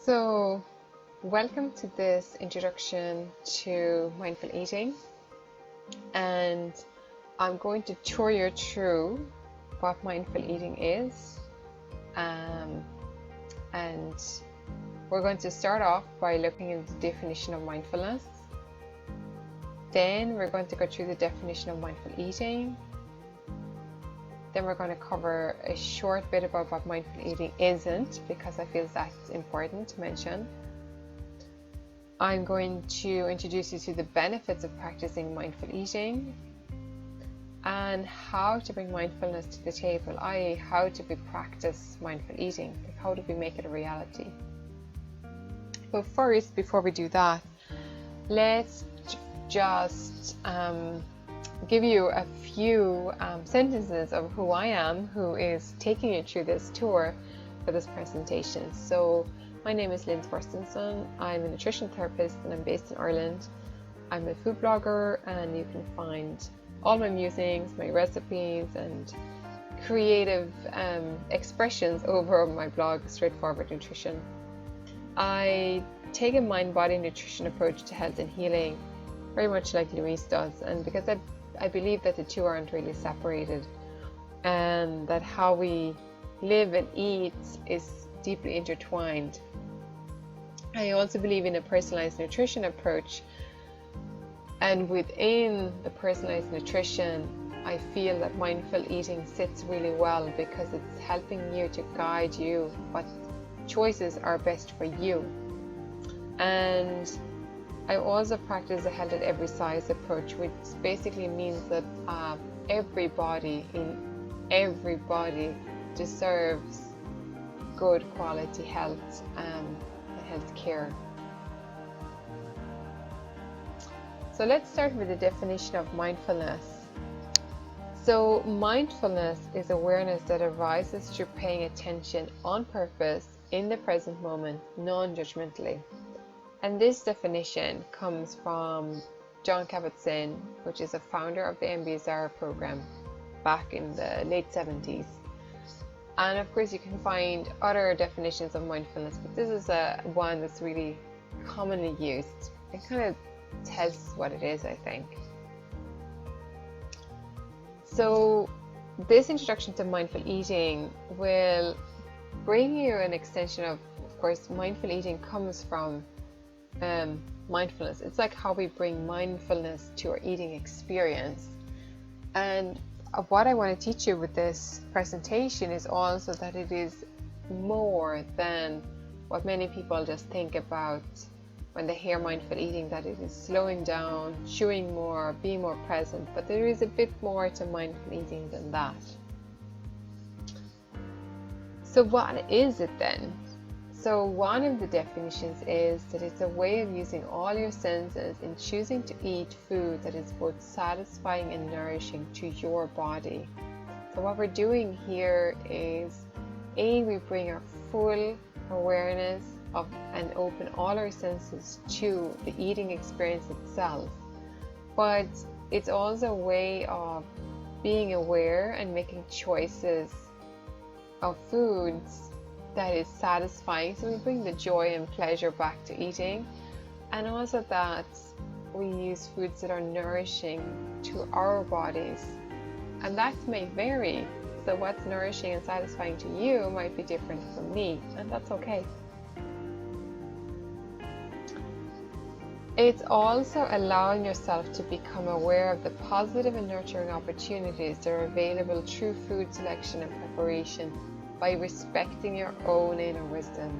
So, welcome to this introduction to mindful eating, and I'm going to tour you through what mindful eating is, and we're going to start off by looking at the definition of mindfulness. Then we're going to go through the definition of mindful eating. Then we're going to cover a short bit about what mindful eating isn't, because I feel that's important to mention. I'm going to introduce you to the benefits of practicing mindful eating and how to bring mindfulness to the table, i.e. how do we practice mindful eating, like how do we make it a reality. But first, before we do that, let's just give you a few sentences of who I am, who is taking you through this tour for this presentation. So my name is Linn Torstensson. I'm a nutrition therapist and I'm based in Ireland. I'm a food blogger, and you can find all my musings, my recipes and creative expressions over on my blog, Straightforward Nutrition. I take a mind-body nutrition approach to health and healing, very much like Louise does, and because I believe that the two aren't really separated, and that how we live and eat is deeply intertwined. I also believe in a personalized nutrition approach, and within the personalized nutrition, I feel that mindful eating sits really well because it's helping you to guide you what choices are best for you. And I also practice a health at every size approach, which basically means that everybody deserves good quality health and health care. So let's start with the definition of mindfulness. So mindfulness is awareness that arises through paying attention on purpose in the present moment, non-judgmentally. And this definition comes from Jon Kabat-Zinn, which is a founder of the MBSR program back in the late 70s. And of course you can find other definitions of mindfulness, but this is one that's really commonly used. It kind of tells us what it is, I think. So this introduction to mindful eating will bring you an extension of course, mindful eating comes from mindfulness. It's like how we bring mindfulness to our eating experience. And what I want to teach you with this presentation is also that it is more than what many people just think about when they hear mindful eating, that it is slowing down, chewing more, being more present. But there is a bit more to mindful eating than that. So what is it then? So one of the definitions is that it's a way of using all your senses in choosing to eat food that is both satisfying and nourishing to your body. So what we're doing here is, we bring our full awareness of and open all our senses to the eating experience itself. But it's also a way of being aware and making choices of foods that is satisfying. So we bring the joy and pleasure back to eating, and also that we use foods that are nourishing to our bodies, and that may vary. So what's nourishing and satisfying to you might be different from me, and that's okay. It's also allowing yourself to become aware of the positive and nurturing opportunities that are available through food selection and preparation, by respecting your own inner wisdom.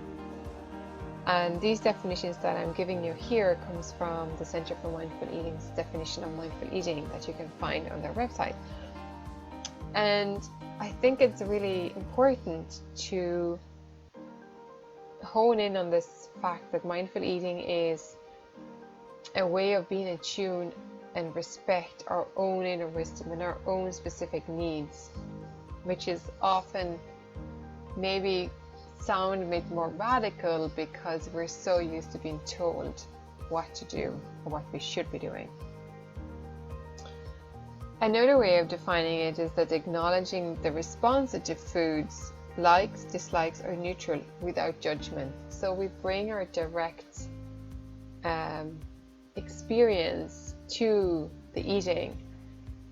And these definitions that I'm giving you here comes from the Center for Mindful Eating's definition of mindful eating that you can find on their website. And I think it's really important to hone in on this fact that mindful eating is a way of being in tune and respect our own inner wisdom and our own specific needs, which is often maybe sound a bit more radical because we're so used to being told what to do or what we should be doing. Another way of defining it is that acknowledging the responsive foods likes, dislikes, or neutral without judgment. So we bring our direct experience to the eating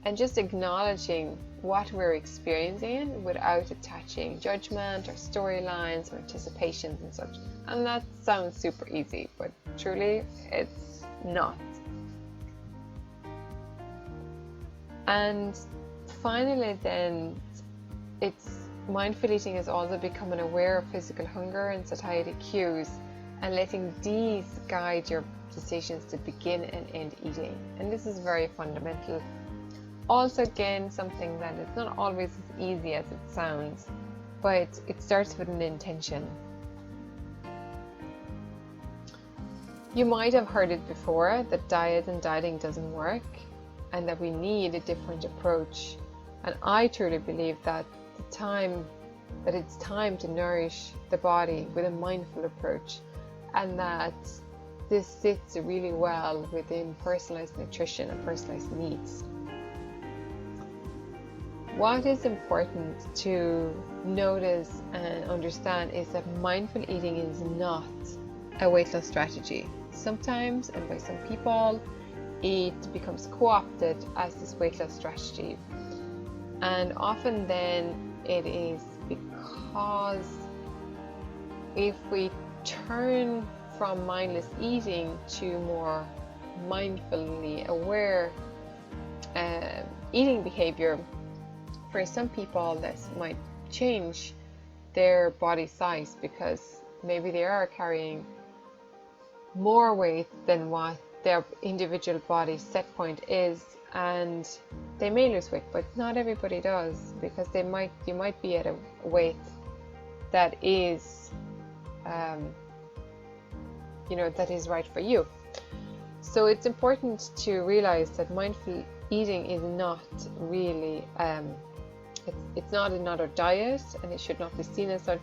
and just acknowledging what we're experiencing without attaching judgment or storylines or anticipations and such. And that sounds super easy, but truly it's not. And finally then, it's mindful eating is also becoming aware of physical hunger and satiety cues and letting these guide your decisions to begin and end eating. And this is very fundamental. Also, again, something that is not always as easy as it sounds, but it starts with an intention. You might have heard it before that diet and dieting doesn't work and that we need a different approach. And I truly believe that it's time to nourish the body with a mindful approach, and that this sits really well within personalized nutrition and personalized needs. What is important to notice and understand is that mindful eating is not a weight loss strategy. Sometimes, and by some people, it becomes co-opted as this weight loss strategy. And often then it is because if we turn from mindless eating to more mindfully aware eating behavior, for some people this might change their body size because maybe they are carrying more weight than what their individual body set point is, and they may lose weight, but not everybody does, because you might be at a weight that is that is right for you. So it's important to realize that mindful eating is not really it's not another diet, and it should not be seen as such,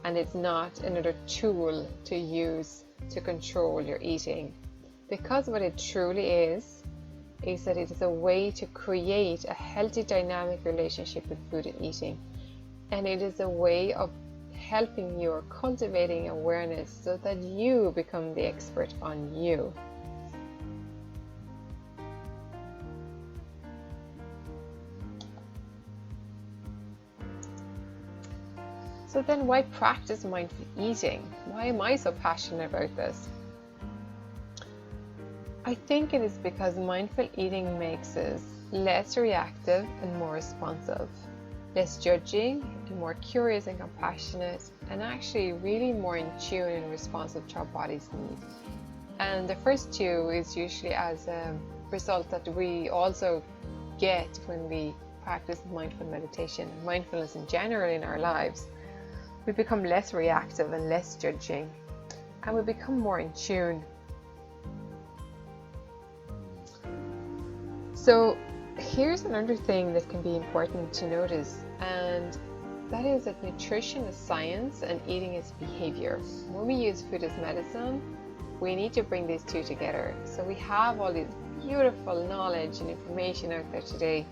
and it's not another tool to use to control your eating, because what it truly is that it is a way to create a healthy dynamic relationship with food and eating, and it is a way of helping you or cultivating awareness so that you become the expert on you. So then, why practice mindful eating? Why am I so passionate about this? I think it is because mindful eating makes us less reactive and more responsive, less judging and more curious and compassionate, and actually really more in tune and responsive to our body's needs. And the first two is usually as a result that we also get when we practice mindful meditation, mindfulness in general in our lives. We become less reactive and less judging, and we become more in tune. So here's another thing that can be important to notice, and that is that nutrition is science and eating is behavior. When we use food as medicine, we need to bring these two together. So we have all this beautiful knowledge and information out there today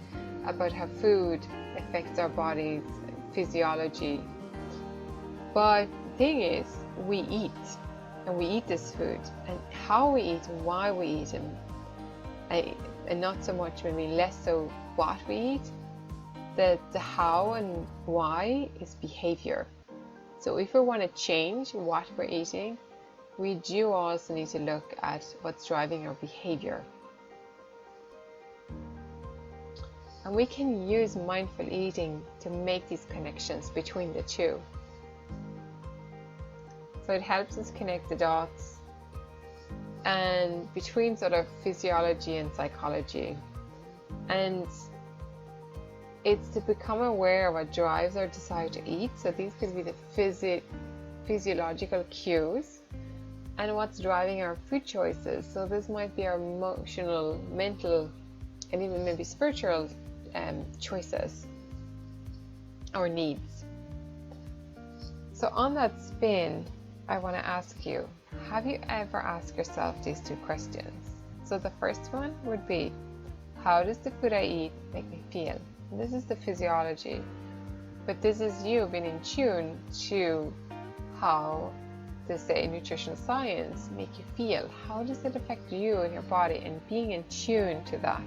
about how food affects our body's physiology. But the thing is, we eat, and we eat this food, and how we eat and why we eat, and not so much, maybe less so what we eat. The how and why is behavior. So if we want to change what we're eating, we do also need to look at what's driving our behavior. And we can use mindful eating to make these connections between the two. So it helps us connect the dots and between sort of physiology and psychology. And it's to become aware of what drives our desire to eat. So these could be the physiological cues, and what's driving our food choices. So this might be our emotional, mental, and even maybe spiritual choices or needs. So on that spin, I want to ask you, have you ever asked yourself these two questions? So the first one would be, how does the food I eat make me feel? And this is the physiology. but this is you being in tune to how to say nutritional science make you feel. How does it affect you and your body, and being in tune to that.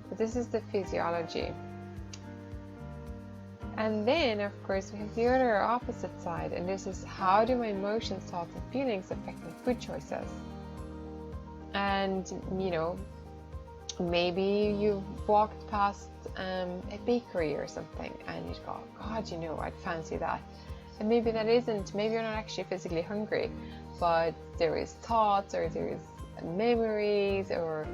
But this is the physiology. And then of course we have the other opposite side, and this is how do my emotions, thoughts and feelings affect my food choices. And you know, maybe you've walked past a bakery or something and you go, God, you know, I'd fancy that. And maybe that isn't, maybe you're not actually physically hungry, but there is thoughts or there is memories or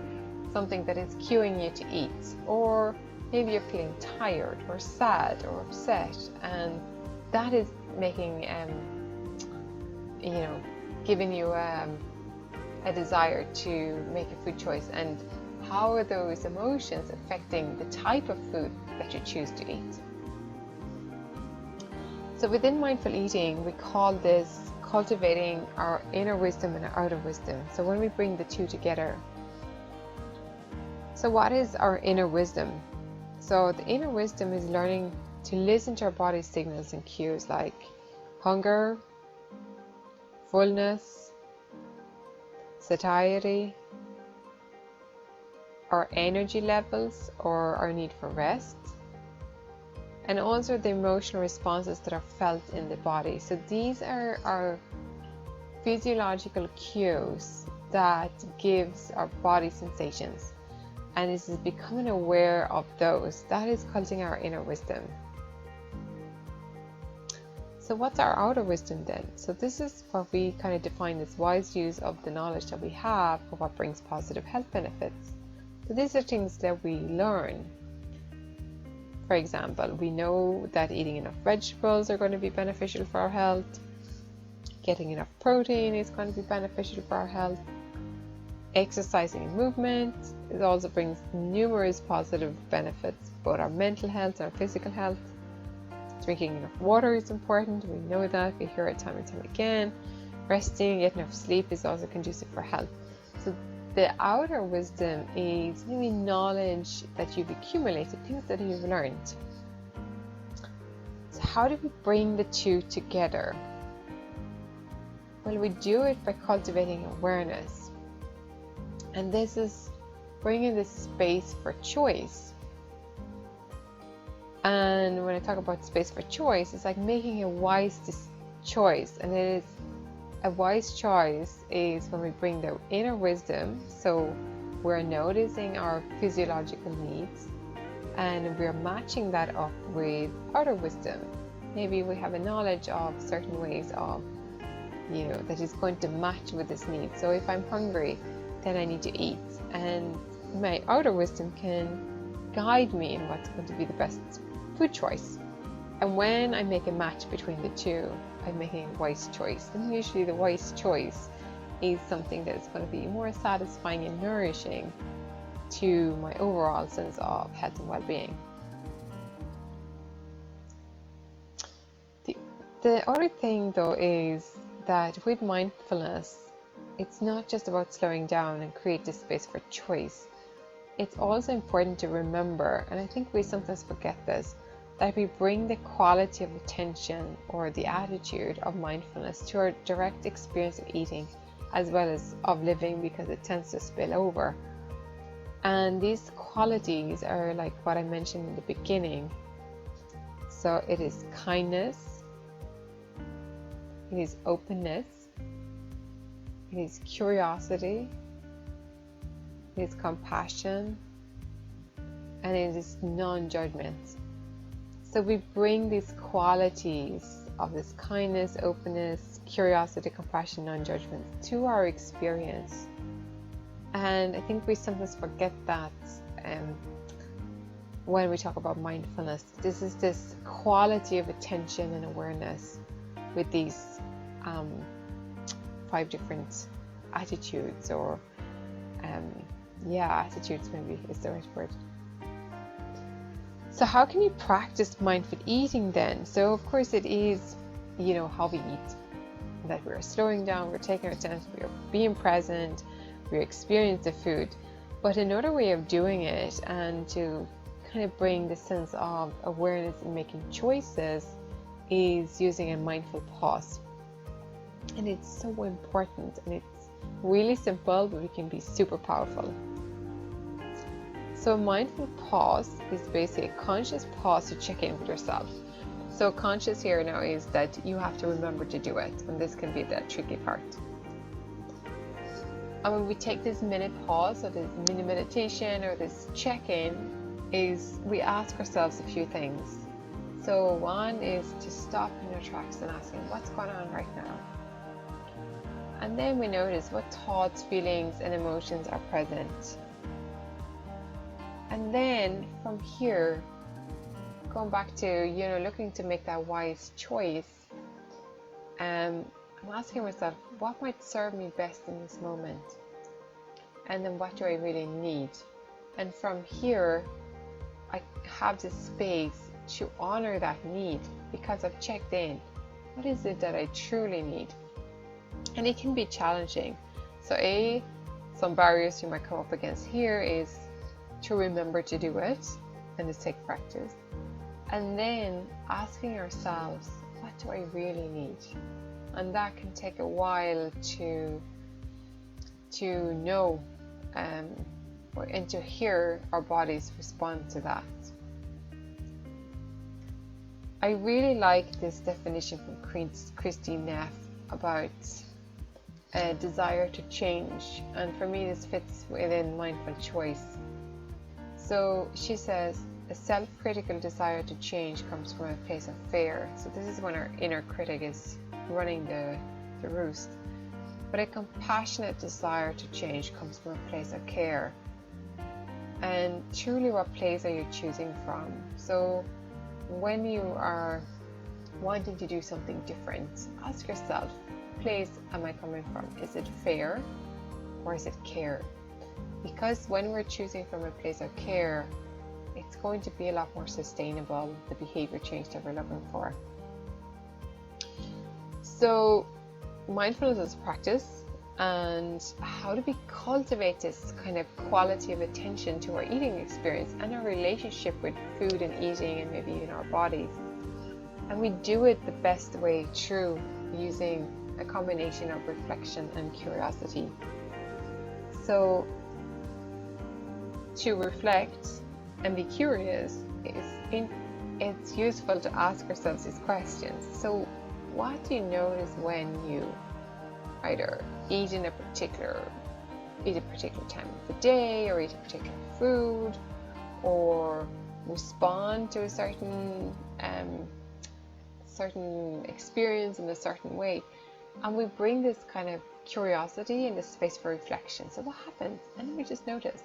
something that is cueing you to eat. Or maybe you're feeling tired or sad or upset, and that is making, you know, giving you a desire to make a food choice. And how are those emotions affecting the type of food that you choose to eat? So within mindful eating, we call this cultivating our inner wisdom and our outer wisdom. So when we bring the two together, so what is our inner wisdom? So the inner wisdom is learning to listen to our body's signals and cues like hunger, fullness, satiety, our energy levels or our need for rest, and also the emotional responses that are felt in the body. So these are our physiological cues that gives our body sensations, and this is becoming aware of those. That is cultivating our inner wisdom. So what's our outer wisdom then? So this is what we kind of define as wise use of the knowledge that we have for what brings positive health benefits. So these are things that we learn. For example, we know that eating enough vegetables are going to be beneficial for our health. Getting enough protein is going to be beneficial for our health. Exercising and movement, it also brings numerous positive benefits, both our mental health and our physical health. Drinking enough water is important. We know that. We hear it time and time again. Resting, getting enough sleep is also conducive for health. So the outer wisdom is maybe knowledge that you've accumulated, things that you've learned. So how do we bring the two together? Well, we do it by cultivating awareness. And this is bringing this space for choice. And when I talk about space for choice, it's like making a wise choice. And it is a wise choice is when we bring the inner wisdom, so we're noticing our physiological needs and we're matching that up with outer wisdom. Maybe we have a knowledge of certain ways of, you know, that is going to match with this need. So if I'm hungry, then I need to eat, and my outer wisdom can guide me in what's going to be the best food choice. And when I make a match between the two, I'm making a wise choice. And usually the wise choice is something that is going to be more satisfying and nourishing to my overall sense of health and well-being. The other thing though is that with mindfulness, it's not just about slowing down and create this space for choice. It's also important to remember, and I think we sometimes forget this, that we bring the quality of attention or the attitude of mindfulness to our direct experience of eating as well as of living, because it tends to spill over. And these qualities are like what I mentioned in the beginning. So it is kindness, it is openness, it is curiosity, it is compassion, and it is non-judgment. So we bring these qualities of this kindness, openness, curiosity, compassion, non-judgment to our experience. And I think we sometimes forget that when we talk about mindfulness. This is this quality of attention and awareness with these 5 different attitudes, or attitudes maybe is the right word. So how can you practice mindful eating then? So of course it is, you know, how we eat, that we're slowing down, we're taking our time, we're being present, we experience the food. But another way of doing it, and to kind of bring the sense of awareness in making choices is using a mindful pause. And it's so important, and it's really simple, but it can be super powerful. So a mindful pause is basically a conscious pause to check in with yourself. So conscious here now is that you have to remember to do it, and this can be the tricky part. And when we take this minute pause, or this mini meditation, or this check-in, is we ask ourselves a few things. So one is to stop in our tracks and asking, what's going on right now? And then we notice what thoughts, feelings, and emotions are present. And then from here, going back to, looking to make that wise choice, I'm asking myself, what might serve me best in this moment? And then what do I really need? And from here, I have the space to honor that need because I've checked in. What is it that I truly need? And it can be challenging. So some barriers you might come up against here is to remember to do it, and this takes practice. And then asking ourselves, what do I really need? And that can take a while to know and to hear our bodies respond to that. I really like this definition from Christine Neff about a desire to change, and for me this fits within mindful choice. So she says, a self-critical desire to change comes from a place of fear. So this is when our inner critic is running the roost. But a compassionate desire to change comes from a place of care. And truly, what place are you choosing from? So when you are wanting to do something different, ask yourself, place am I coming from? Is it fear or is it care? Because when we're choosing from a place of care, it's going to be a lot more sustainable, the behavior change that we're looking for. So mindfulness is practice, and how do we cultivate this kind of quality of attention to our eating experience and our relationship with food and eating, and maybe even our bodies? And we do it the best way through using a combination of reflection and curiosity. So to reflect and be curious, it's useful to ask ourselves these questions. So what do you notice when you either eat a particular time of the day, or eat a particular food, or respond to a certain experience in a certain way? And we bring this kind of curiosity in this space for reflection. So what happens? And then we just notice.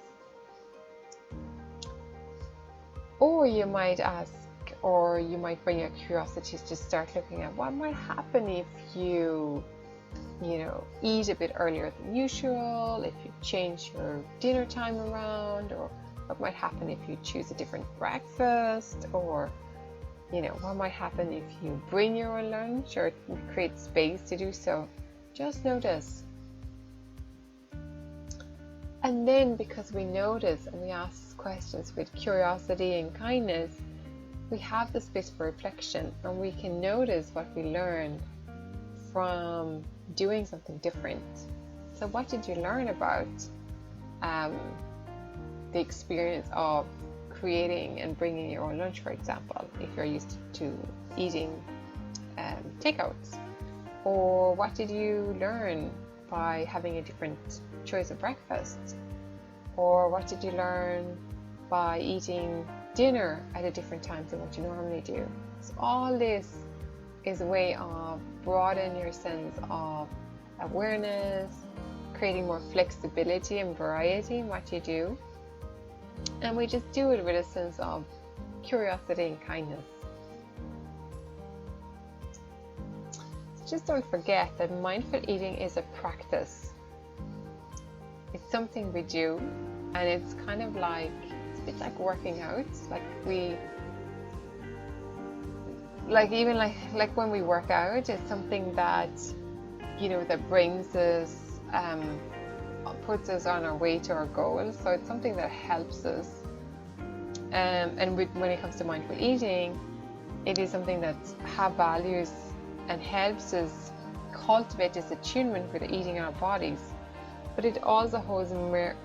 Or you might ask, or you might bring your curiosity to start looking at what might happen if you eat a bit earlier than usual, if you change your dinner time around, or what might happen if you choose a different breakfast, or what might happen if you bring your own lunch or create space to do so. Just notice. And then, because we notice and we ask questions with curiosity and kindness, we have the space for reflection, and we can notice what we learn from doing something different. So what did you learn about the experience of creating and bringing your own lunch, for example, if you're used to eating takeouts? Or what did you learn by having a different choice of breakfast? Or what did you learn by eating dinner at a different time than what you normally do? So all this is a way of broadening your sense of awareness, creating more flexibility and variety in what you do. And we just do it with a sense of curiosity and kindness. So just don't forget that mindful eating is a practice. It's something we do, and it's kind of like, it's a bit like working out. Like when we work out, it's something that that brings us, puts us on our way to our goals. So it's something that helps us When it comes to mindful eating, it is something that have values and helps us cultivate this attunement with eating in our bodies. But it also holds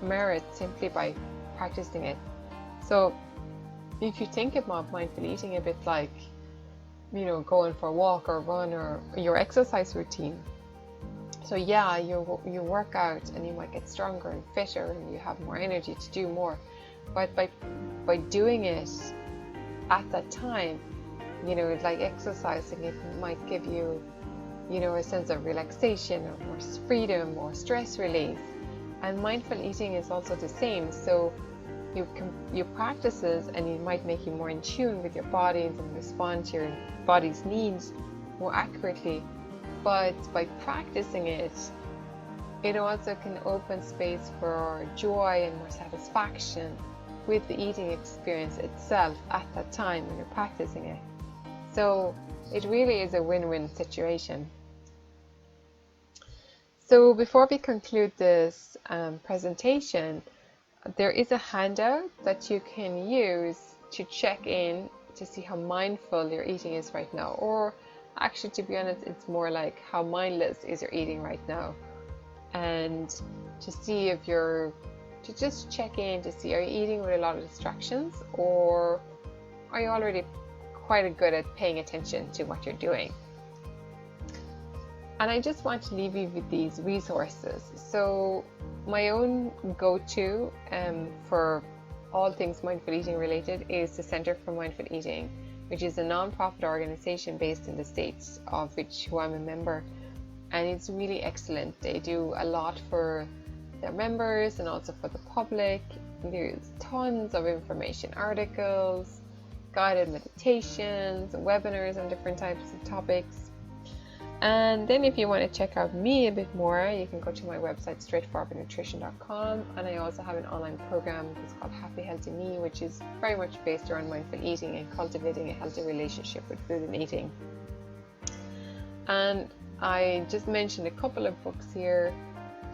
merit simply by practicing it. So if you think about mindful eating a bit like, going for a walk or run or your exercise routine. So yeah, you work out and you might get stronger and fitter and you have more energy to do more. But by doing it at that time, like exercising, it might give you, a sense of relaxation or more freedom or stress relief. And mindful eating is also the same. So you practice this and it might make you more in tune with your bodies and respond to your body's needs more accurately. But by practicing it, it also can open space for joy and more satisfaction with the eating experience itself at that time when you're practicing it. So it really is a win-win situation. So before we conclude this presentation, there is a handout that you can use to check in to see how mindful your eating is right now. Or actually, to be honest, it's more like how mindless is your eating right now. And to see if to just check in to see, are you eating with a lot of distractions, or are you already quite good at paying attention to what you're doing? And I just want to leave you with these resources. So my own go-to for all things mindful eating related is the Center for Mindful Eating, which is a non-profit organization based in the States, of who I'm a member. And it's really excellent. They do a lot for their members and also for the public. There's tons of information, articles, guided meditations, webinars on different types of topics. And then if you want to check out me a bit more, you can go to my website, straightforwardnutrition.com. And I also have an online program that's called Happy Healthy Me, which is very much based around mindful eating and cultivating a healthy relationship with food and eating. And I just mentioned a couple of books here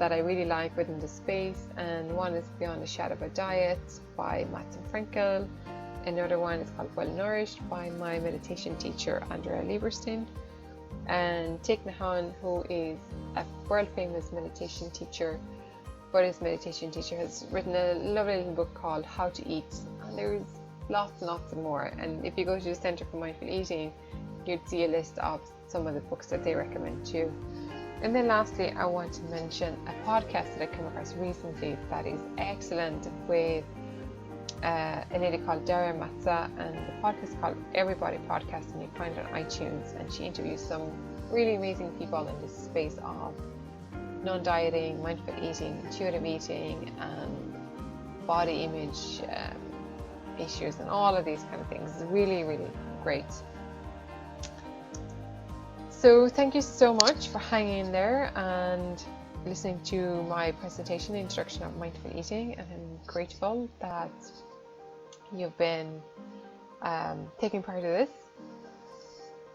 that I really like within the space. And one is Beyond the Shadow of a Diet by Matson Frankel. Another one is called Well Nourished by my meditation teacher, Andrea Lieberstein. And Thich Nhat Hanh, who is a world famous meditation teacher, Buddhist meditation teacher, has written a lovely little book called How to Eat, and there's lots and lots more. And if you go to the Center for Mindful Eating, you'd see a list of some of the books that they recommend too. And then lastly, I want to mention a podcast that I came across recently that is excellent with a lady called Daria Matza, and the podcast is called Everybody Podcast, and you find it on iTunes. And she interviews some really amazing people in this space of non-dieting, mindful eating, intuitive eating, and body image issues, and all of these kind of things. It's really, really great. So thank you so much for hanging in there and listening to my presentation, Introduction of Mindful Eating, and I'm grateful that you've been taking part of this.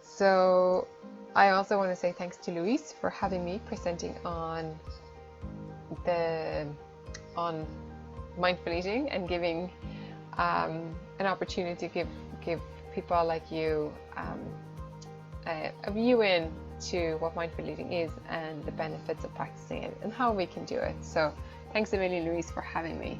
So I also want to say thanks to Louise for having me presenting on mindful eating and giving an opportunity to give people like you a view in to what mindful eating is and the benefits of practicing it and how we can do it. So thanks a million, Louise, for having me.